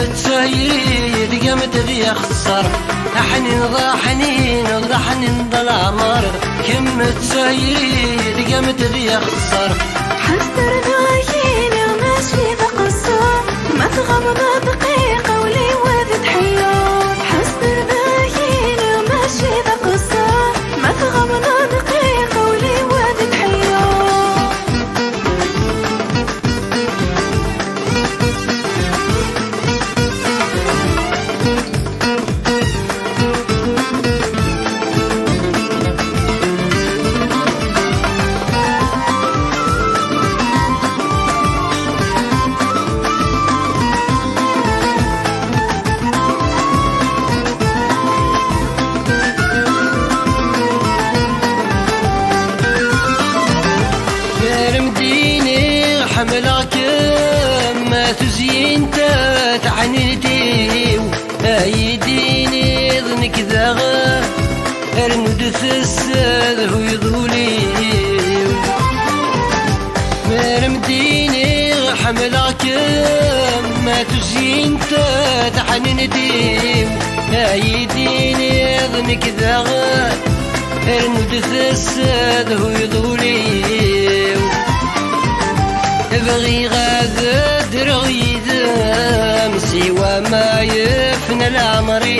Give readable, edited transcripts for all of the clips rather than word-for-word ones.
تسيري قمت ذي خسر حنين ضا حنين ضا حنين ضا العمر كم تسيري قمت ذي خسر حستر ذاكيني وماشي ذا قصة ما تغمض دقيقة ولي وذي حيار حستر ذاكيني وماشي ذا قصة ما تغمض دقيقة ولي وذي حيار حملك ما تزين تعني ديو ايديني ظنك ذا ارند الساد هو يضولي مرمديني حملك ما تزين تعني ديو ايديني ظنك ذا ارند الساد هو يضولي بغي غادر غيدم سوى ما يفنى العمري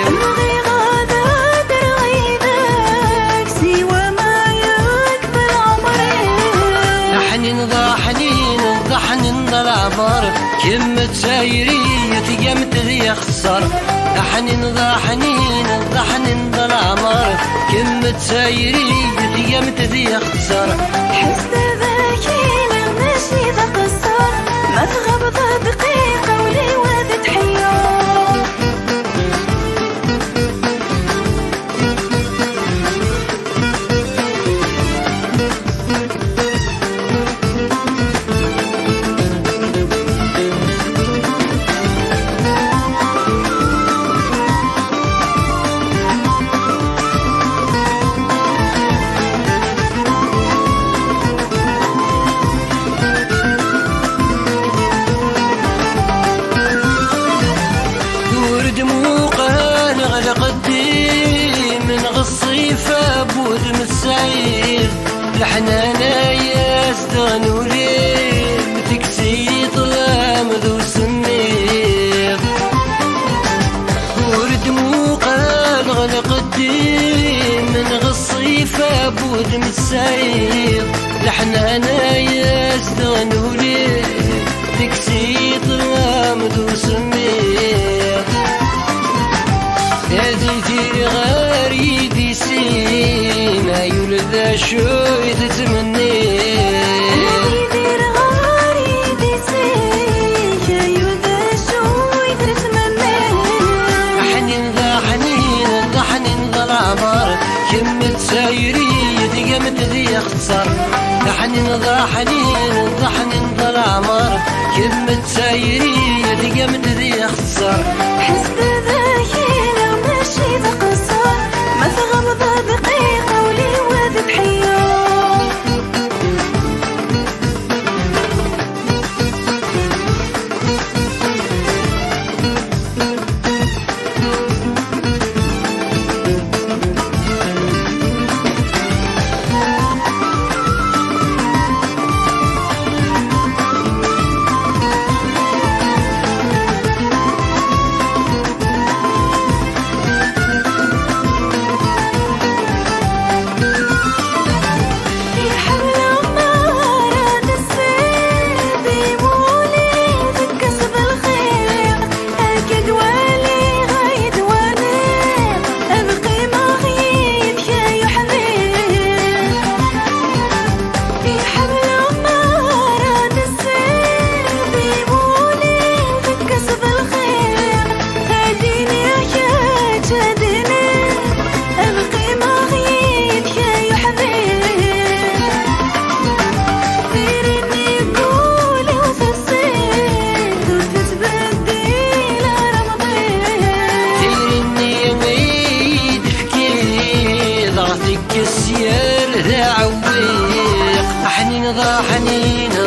بغي غادر غيدك سوى ما يكفى العمري حنين ضا حنين ضا العمر كم تسايري قمت ذي خسر حنين ضا حنين ضا العمر كم تسايري قمت ذي خسر حست ذاكيني ماشي ذا قصة ما تغمض دقيقة ولي وذي حيار الصيفة بود مسعير الحنانة يزدغن وليل متكسي طلام ذو سمير ورد موقع غلق الدين من الصيفة بود مسعير الحنانة يزدغن وليل متكسي طلام ذو سمير هذه غاريدي سيما يولد شوي تتمني هذه غاريدي سيما يولد شوي تتمني حنين ضا العمر كم تسايري قمت ذي خسر حنين ضا العمر كم تسايري قمت ذي خسر حست ذاكيني وماشي ذا قصة ما تغمض دقيقة ولي وذي حيار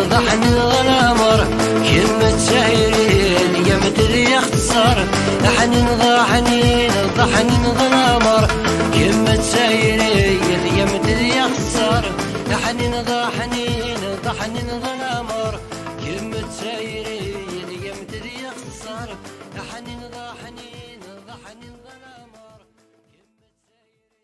ضحني الغمر كلمة سهري اليوم القمر حنين ضا حنين ضا حنين ضا